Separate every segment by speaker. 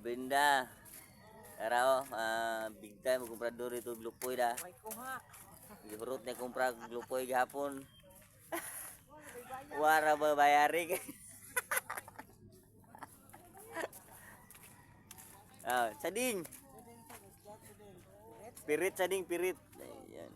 Speaker 1: Brenda. Karao, big time kumprador ito glupoy da. Giburot na kumpra glupoy gihapon. Wara ba bayari kay. Sading. Pirit sading pirit. Ayan.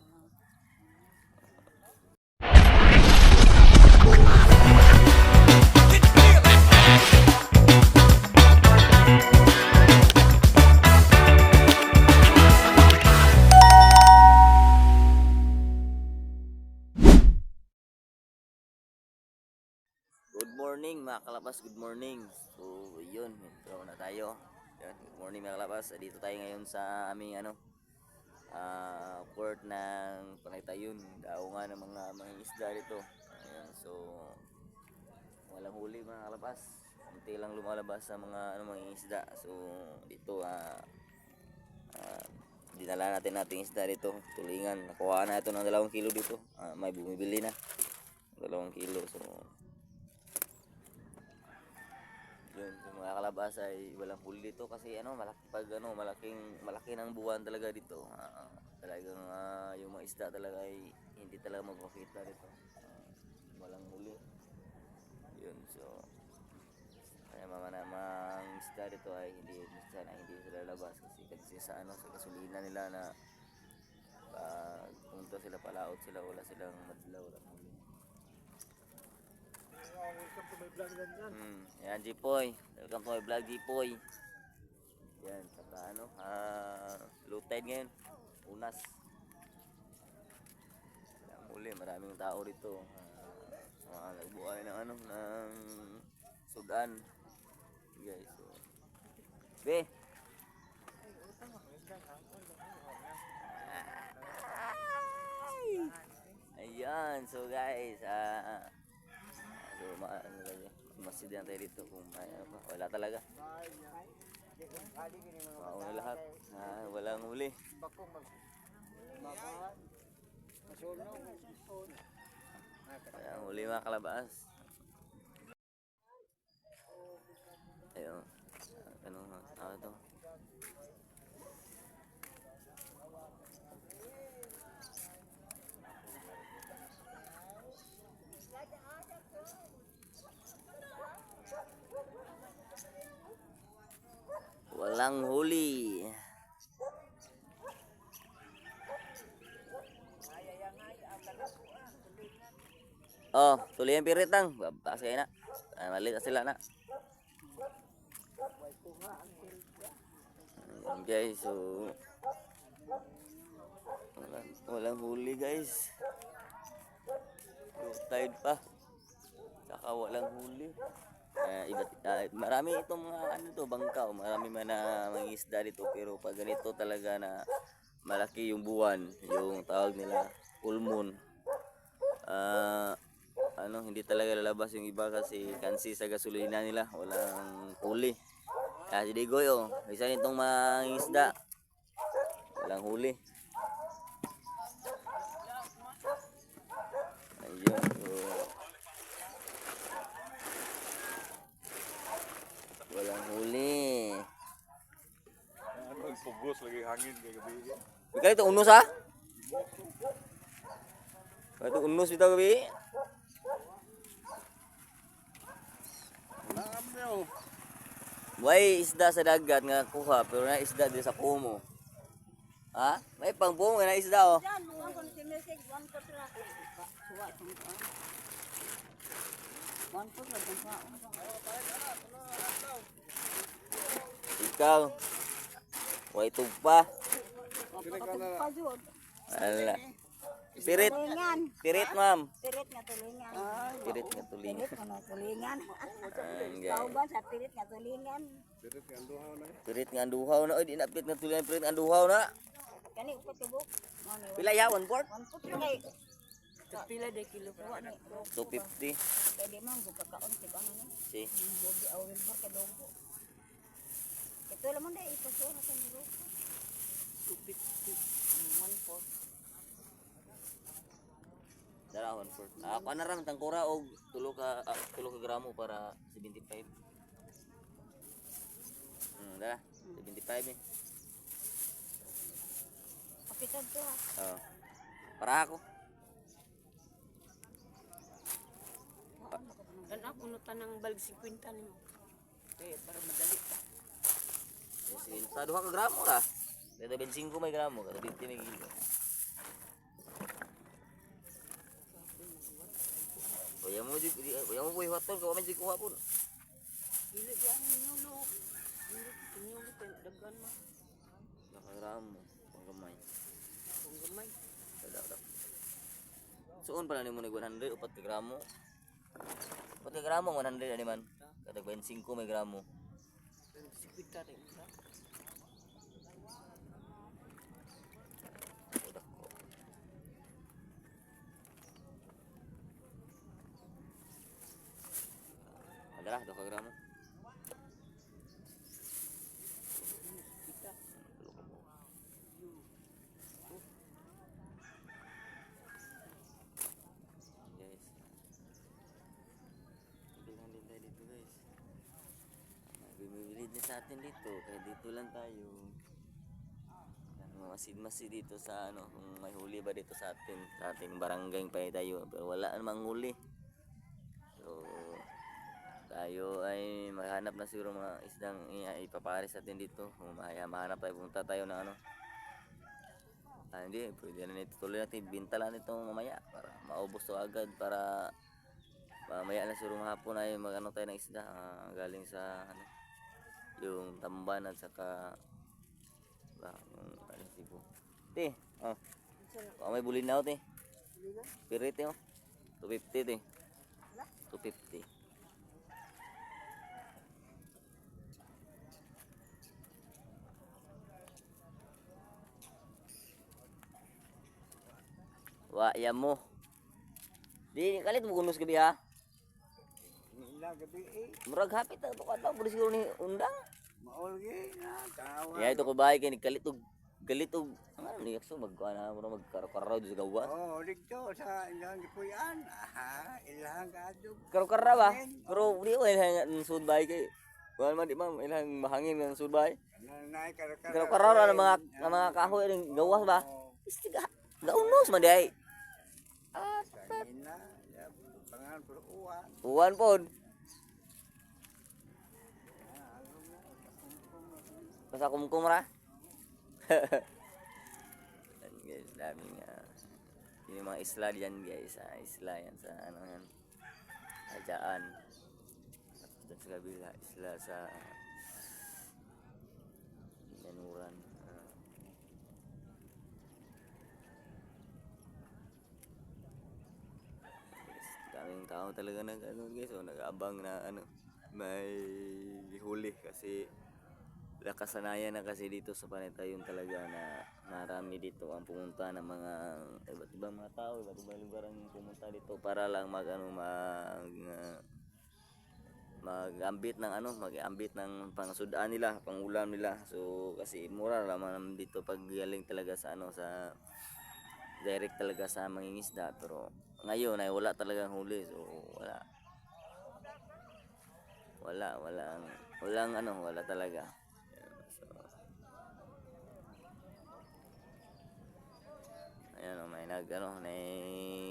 Speaker 1: Good morning mga kalabas, good morning. So yun, intro na tayo. Yun, good morning mga kalabas. Dito tayo ngayon sa aming port ng Panaytayon. Daungan ng mga isda dito. Ayan, so walang huli mga kalabas. Kunti lang lumalabas sa mga mga isda. So dito dinala natin isda dito. Tulingan. Nakuha na ito ng 2 kilo dito. May bumibili na. 2 kilo. So yun, yung mga kalabas ay walang huli dito kasi malaki ng buwan talaga dito. Talagang yung mga isda talaga ay hindi talaga magpakita dito. Walang huli. Yun, so kaya mga isda dito ay hindi sila labas kasi sa gasolina nila na pumunta sila palaot sila, wala silang madlaw lang huli.
Speaker 2: Welcome to my vlog yan.
Speaker 1: Yan Jipoy. Welcome to my vlog Jipoy. Yan, saka low tide ngayon. Unas. Muli, maraming tao dito. Nagbuhay ng ng sudan. Guys, so. Be. Ayan, so guys, masjid yan tayo dito kung may wala talaga. Mauna lahat. Walang huli. Walang huli mga kalabas. Ayun. Ito? Walang huli. Oh, tuloy ang pirit lang. Babas kayo na. Malit sila na. Ayan guys, so walang huli guys. Low tide pa. Saka walang huli. Marami itong mga bangkaw, marami man na mga isda dito, pero pag ganito talaga na malaki yung buwan, yung tawag nila full moon, hindi talaga lalabas yung iba kasi kansi sa gasolina nila, walang huli. Kasi digoy isa nitong mga isda, walang huli. Ayun, so walang huli.
Speaker 2: Pugos lagi hangin kay gabi.
Speaker 1: Ikaw ito unos ha? Ito unos ito gabi. May isda sa dagat nga kuha pero na isda di sa kumo. Ha? May pangbuong na isda Ikaw. Way tugpa. Ala. Pirit. Pirit, ma'am.
Speaker 3: Pirit nga tulingan.
Speaker 1: Pirit nga tulingan.
Speaker 3: Pirit nga tulingan.
Speaker 1: Guys.
Speaker 3: Tao ba sa pirit nga tulingan?
Speaker 1: Pirit nga duhaw na. Oy, di na pirit nga tulingan, pirit nga duhaw na.
Speaker 3: Kani upat ka buk.
Speaker 1: Pila ya, 1 quart?
Speaker 3: 1 foot kay. Pila de kilo ko ni.
Speaker 1: 250.
Speaker 3: Pwede man ko kakaon si bang ni.
Speaker 1: Si.
Speaker 3: Bogi awil por ka dogo. Ito lamang dai ito so na kan duro. 250. 1 foot.
Speaker 1: Dara 1 quart. Ako na ram tangkura og 3 ka gramo para 75. Anda, 75 eh.
Speaker 3: Kapitan to ha.
Speaker 1: Oo. Para ako.
Speaker 4: Dan ako nutan ng balig 50 nimo. Kaya para madali ka.
Speaker 1: Sa 2 ka gramo ra. Dito 25 may gramo, kada 20 may kilo. Kuya mo di, kuya mo buhay hatol ka man di kuha po.
Speaker 4: Dili di ang nyulo. Nyulo kay daghan ma.
Speaker 1: Naka gramo, panggamay.
Speaker 4: Kung gamay.
Speaker 1: Dadak. Suon pala nimo ni 100 upat ka gramo. Upat ka gramo 100 ani man. Kada 25 may gramo.
Speaker 4: 50 rin sa.
Speaker 1: Dadak ko. Adalah 2 ka gramo.
Speaker 4: Kita.
Speaker 1: Guys. Bilhan din tayo dito guys. Bumibili din sa atin dito. Kaya dito lang tayo. Yan, masid-masid dito sa ano. Kung may huli ba dito sa atin. Sa ating barangay pa tayo. Pero wala namang huli. So, tayo ay maghanap na siguro mga isdang ipapares natin dito. Kung mahanap tayo, pumunta tayo na ano. Hindi, pwede na nito tuloy natin. Binta lang nito mamaya para maubos to agad. Para mamaya na siguro hapon ay magano tayo ng isda. Galing sa ano, yung tamban at saka ano sibo. Te, may bulinaw te. Pirit te, 250 te. 250. Wa ya mo. Di kalit mo kunos gabi ha.
Speaker 2: Ila gabi eh.
Speaker 1: Murag hapit to kadto pud siguro ni undang.
Speaker 2: Maol gi na tawa.
Speaker 1: Ya ito ko bahay kay ni kalit og ano ni yakso magkuana mo magkaro-karo sa gawas.
Speaker 2: Oh, dito sa ilang gipuyan. Aha, ilang kadug.
Speaker 1: Karo-karo ba? Pero di ko ilang sud bahay kay. Wala man di ma'am ilang mahangin ng sud bahay.
Speaker 2: Nanay karakara.
Speaker 1: Karo-karo ra mga kahoy ning gawas ba? Istiga. Gaunos man di ay.
Speaker 2: Kanina, ya, pangan puro uwan.
Speaker 1: Uwan pod. Basta kumkum ra. Yan guys, daming yung mga isla diyan guys, isla yan sa ano yan. Ajaan. At doon sa kabila, isla sa Yanuran. Daming tao talaga nag ano guys, so nag-abang na ano may huli kasi nakasanayan na kasi dito sa Panaytayon talaga na marami dito ang pumunta ng mga iba't ibang mga tao, iba't ibang lugar ang pumunta dito para lang mag-ambit ng ano, mag-ambit ng pangsudaan nila, pangulam nila. So kasi mura naman dito pag galing talaga sa ano, sa direct talaga sa mangingisda, pero ngayon ay wala talagang huli. So wala talaga. So ayan,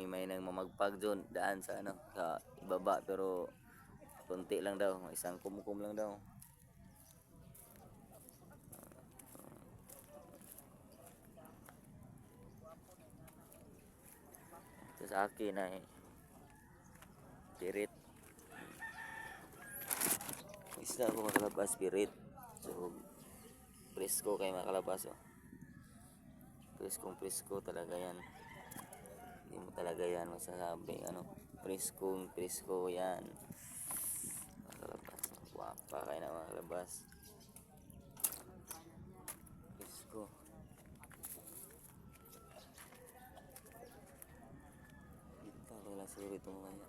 Speaker 1: may nagmamagpag doon daan sa ano, sa ibaba, pero konti lang daw, isang kumkum lang daw. Ito sa akin ay spirit. Isda ko makalabas spirit. So presko kay makalabas oh. Presko talaga yan. Hindi mo talaga yan masasabi ano. Presko yan. Makalabas. Wapa kayo na makalabas. Presko. Kita wala siguro itong kaya.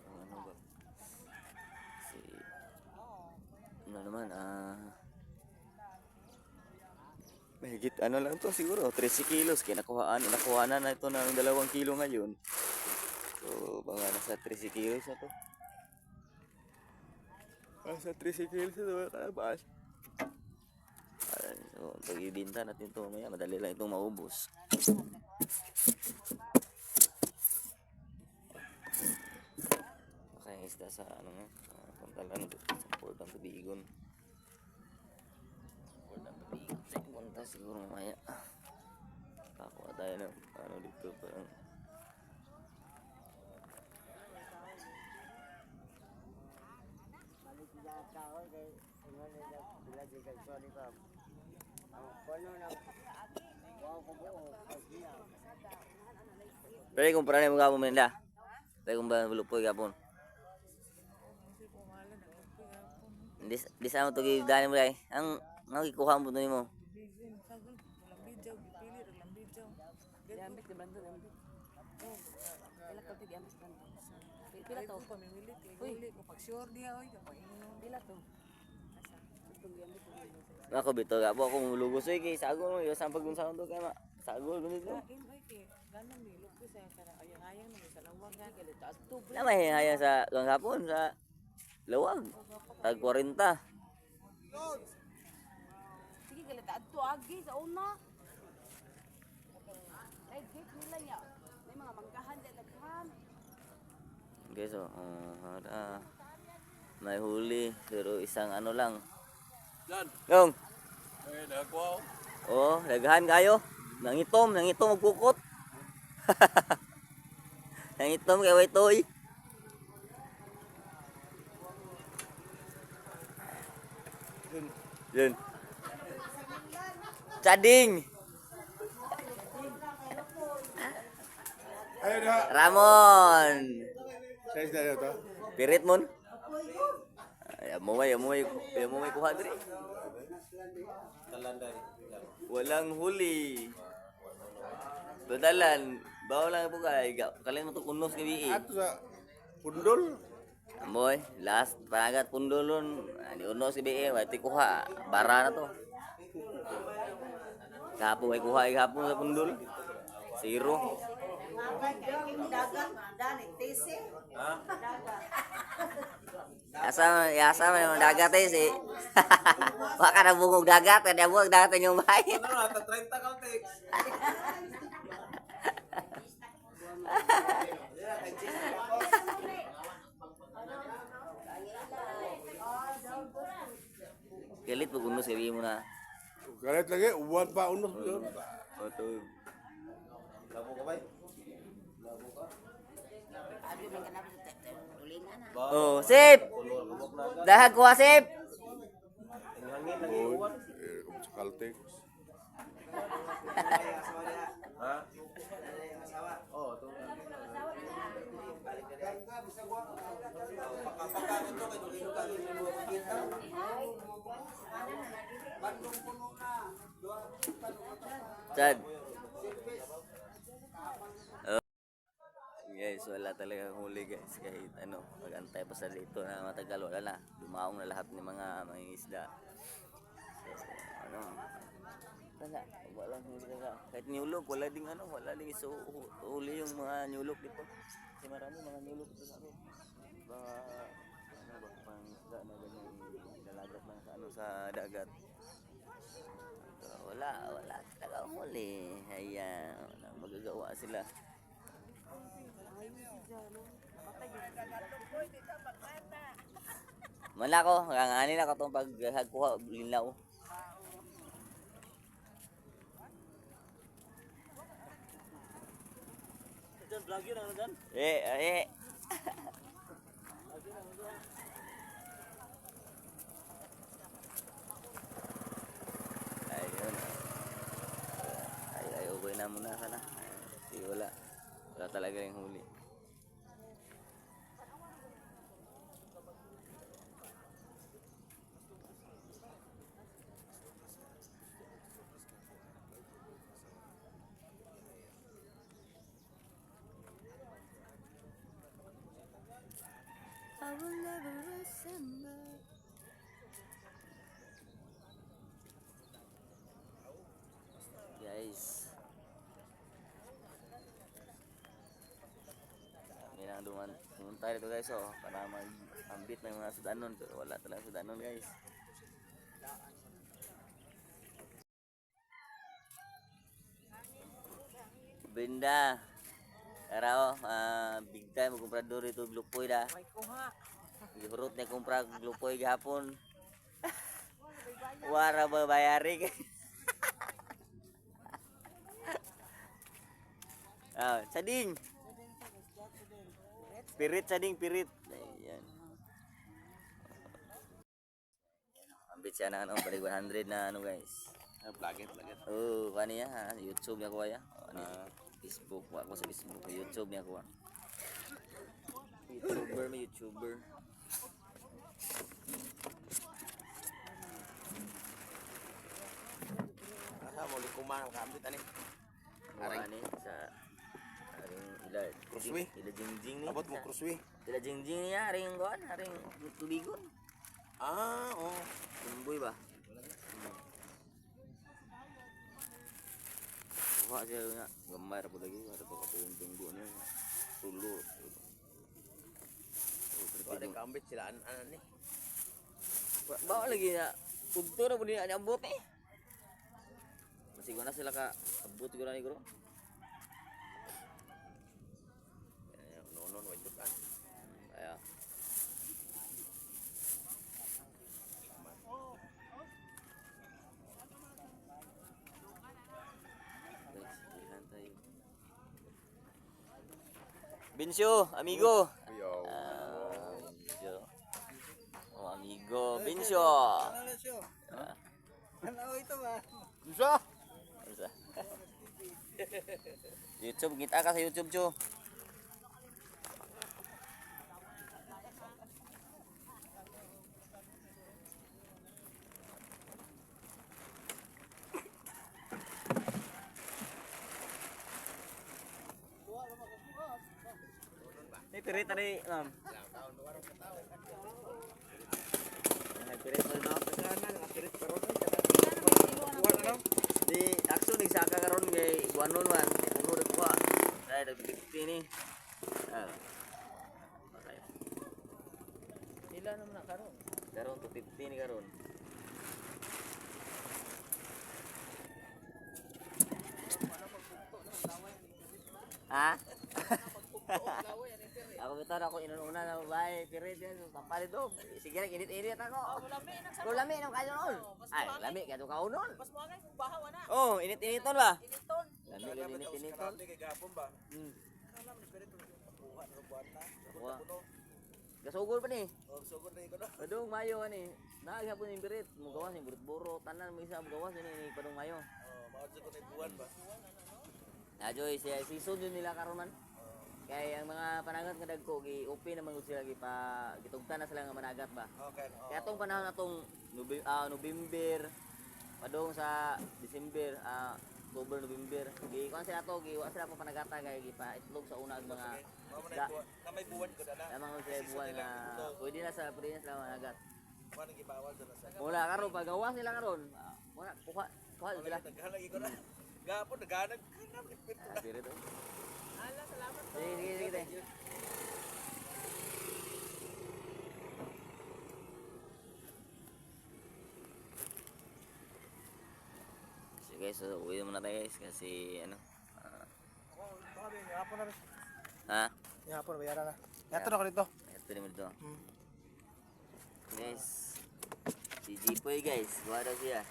Speaker 1: Ano ba? Si ano naman mahigit ano lang to siguro 13 kilos kaya nakuha na ito ng 2 kilo ngayon. So baka nasa 13 kilos na to. Sa tricycle sa mga kalabas. So, pag ibinta natin ito mamaya, madali lang itong maubos. Kaya isda sa ano nga, pantalan sa port ng Tubigon. Port ng Tubigon. Sa punta siguro mamaya. Kakuha tayo ng ano dito parang.
Speaker 2: Balik sila ang tao kay ingon nila sila di kay sorry pa. Ang kono na wow ko buo pagdiya.
Speaker 1: Pero kung parang mo gapon nila. Pero kung ba lupoy gapon. Di sa mo to gidani mo dai. Ang gikuha mo to nimo.
Speaker 4: Diambit di bantu diambit. Pila ka tig diambit bantu. Pila to?
Speaker 5: Pamimilit, iguli ko pag sure diha oy kapag inom.
Speaker 4: Pila to? Itong diambit ko.
Speaker 1: Ako bito gapo ako mulugos oy kay sagol mo yo sampag kun sa to kay ma. Sagol gunit mo.
Speaker 5: Kain oy kay ganang milok ko sa kana ayang-ayang na sa lawag nga.
Speaker 4: Kaya taas to.
Speaker 1: Na may haya sa gangapon sa lawag. Tag 40.
Speaker 4: Sige kaya taas to agi sa una. Ay gate nila ya. May mga manggahan dyan naghan.
Speaker 1: Okay, so may huli pero isang ano lang. Yung. Oh, daghan kayo. Nangitom magkukot. Nangitom kay way toy. Yun. Cading.
Speaker 2: Ayo dah.
Speaker 1: Ramon.
Speaker 2: Saya sudah to.
Speaker 1: Pirit mon. Ya mo may kuha diri. Walang huli. Badalan, bawa lang po kay kalian mo to kunos kay BE.
Speaker 2: Ato sa pundol.
Speaker 1: Amoy, last panagat pundulon, di unos si BE, wati kuha, bara na to. Kapo ay kuha gapon sa pundol. Zero. Yasa man yung dagat eh si. Waka na bungog dagat, kada bungog dagat yung bahay.
Speaker 6: Ano na, 30 kaltik.
Speaker 1: Kilit pag unos sabi mo na.
Speaker 2: Galit lagi uwan pa unos yun.
Speaker 1: Oto.
Speaker 6: Labo ka ba?
Speaker 1: Oh, sip. Dahag ko sip.
Speaker 6: Hangin lagi uwan.
Speaker 2: Sa Caltex.
Speaker 6: Ha? Oh, to.
Speaker 1: Chad. Guys, wala talaga huli guys. Kahit ano, mag-antay pa sa dito na matagal, wala na. Dumaong na lahat ng mga isda. So, ano, wala. Walang huli talaga. Kahit nyulog, wala ding ano, wala ding huli yung mga nyulog dito. Kasi marami mga nyulog dito sa amin. Mga, ano ba, pang isda na ganyan, nalagat lang sa, ano, sa dagat. So, wala talaga huli. Ayan, walang magagawa sila. Mala ko, kanganin ako itong paghagkuha, linlaw. Eh. Ayun. Ay, okay na muna sana. Kasi wala talaga yung huli. I will never remember. Guys, may nang duman tayo dito guys oh, para mag-ambit ng mga sudanon pero wala talaga sudanon guys. Benda. Tara oh, big time comprador ito glupoy da.
Speaker 5: May kuha.
Speaker 1: Gihurot na kumpra glupoy gahapon. Wara ba bayari kay. Sading. Pirit sading pirit. Ayan. Ambit siya na ano, balik 100 na ano guys.
Speaker 6: Vlogger.
Speaker 1: Oh, kaniya ha, YouTube niya kuha ya. Facebook, ako sa Facebook, YouTube niya kuha. YouTuber.
Speaker 6: Asa mo likuman ang kambit ani.
Speaker 1: Aring ani sa aring ila
Speaker 6: Kruswi?
Speaker 1: ila jingjing ni.
Speaker 6: Abot mo kruswi.
Speaker 1: Ila jingjing niya aring kuan, aring tubigon.
Speaker 6: Ah, oh.
Speaker 1: Tumboy ba? Wah siya nga gambar po lagi ada pa tunggu niya. Tulo.
Speaker 6: Wala kambit sila ni.
Speaker 1: Bawa lagi na punto na po niya ambot eh. Masig na sila ka abot ko na ni guro.
Speaker 6: Nonon wa dukan.
Speaker 1: Kaya Binsyo, amigo.
Speaker 6: Yo.
Speaker 1: Binsyo. Oh, amigo, Binsyo.
Speaker 2: Ano ito ba?
Speaker 6: Usa.
Speaker 1: Ano YouTube, kita ka sa YouTube, Cho. Ini pirit tadi, Mam. Pirit tadi, no? Di akso di saka karon kay buanon man kuno de kuha dai de 50 ni
Speaker 5: Ila naman na karon.
Speaker 1: karon to 50 ni karon ha ako betul ako inuna na bae pirit yan kapalit do sige ra edit ako ko lami nang kayo noon ay lami kayo ka unon
Speaker 5: Mas mo ngay bahaw na.
Speaker 1: oh init-initon ba
Speaker 5: Initon.
Speaker 1: lami init-initon
Speaker 6: Gapon ba?
Speaker 1: wah gasugol pa ni
Speaker 6: Oh, sugod na ikaw na.
Speaker 1: padung mayo ani naghapon yung birit mo gawas yung burot-buro tanan mo isa mo gawas ini padung mayo
Speaker 6: Oh, maud sa kunay buwan ba?
Speaker 1: Joy siya season yun nila karon man. Kaya ang mga panagat nga dagko gi open naman gud sila gi pa gitugtan na sila nga managat ba.
Speaker 6: Okay.
Speaker 1: Kaya atong panahon atong November padung sa December October November gi kuan sila to gi wa sila pa panagata kay gi pa itlog sa una ang mga isda.
Speaker 6: Kamay buwan ko na.
Speaker 1: Lamang sila buwan nga pwede na sila managat.
Speaker 6: Kuan ang gibawal sa nasa.
Speaker 1: Wala karon pagawas nila karon. Wala kuha sila.
Speaker 6: Naghanag ikaw na. Gapon naghanag.
Speaker 1: Dire to.
Speaker 5: Ala, salamat.
Speaker 1: Sige. So guys, so uwi muna tayo guys kasi ano.
Speaker 2: Hapon na rin.
Speaker 1: Ha?
Speaker 2: Hapon, bayaran na. Yato na ko dito.
Speaker 1: Ito naman ito. Guys. Si Jipoy guys, gawa daw siya.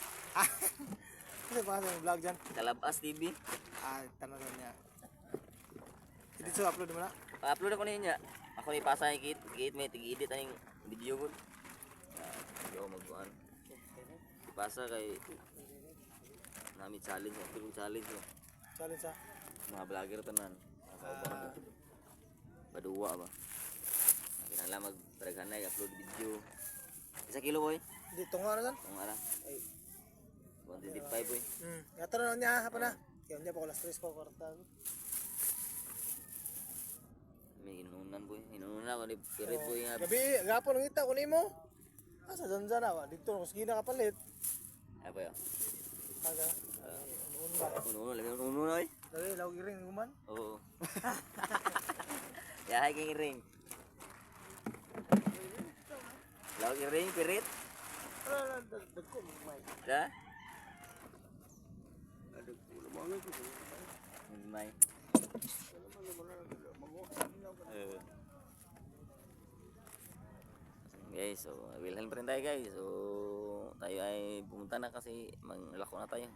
Speaker 2: Ano ba sa vlog dyan?
Speaker 1: Kalabas TV.
Speaker 2: Tanong niya. Hindi sa upload mo na?
Speaker 1: Pa-upload ako niya. Ako ni pasa ni Kit may tig-edit aning video ko. Yo magkuan. Pasa kay nami challenge, ako challenge ko.
Speaker 2: Challenge ha?
Speaker 1: Mga vlogger tanan. Paduwa ba? Kinala magparaghan na i-upload video. 1 kilo boy.
Speaker 2: Hindi, tunga na lang.
Speaker 1: Ang ara. 125 boy.
Speaker 2: Yato na niya, hapon na. Kaya niya pa ko las 3 ko kwarta.
Speaker 1: May inunan boy. Inunan ako ni Pirit boy nga.
Speaker 2: Gabi, gapon ang ita, kunin mo. Asa dyan dyan na, dito na kusgina kapalit.
Speaker 1: Ay boy.
Speaker 2: Kaga, noon ba?
Speaker 1: Uno na oy.
Speaker 2: Dali, lawag iring guman.
Speaker 1: Oo. Yahay kang ring. Tawag ka rin, pirit.
Speaker 2: Wala lang, dagdag ko, may.
Speaker 1: Da?
Speaker 2: Dagdag ko, lumangan ko.
Speaker 1: May. Guys, so Wilhelm pa rin tayo guys. So tayo ay pumunta na kasi maglako na tayo.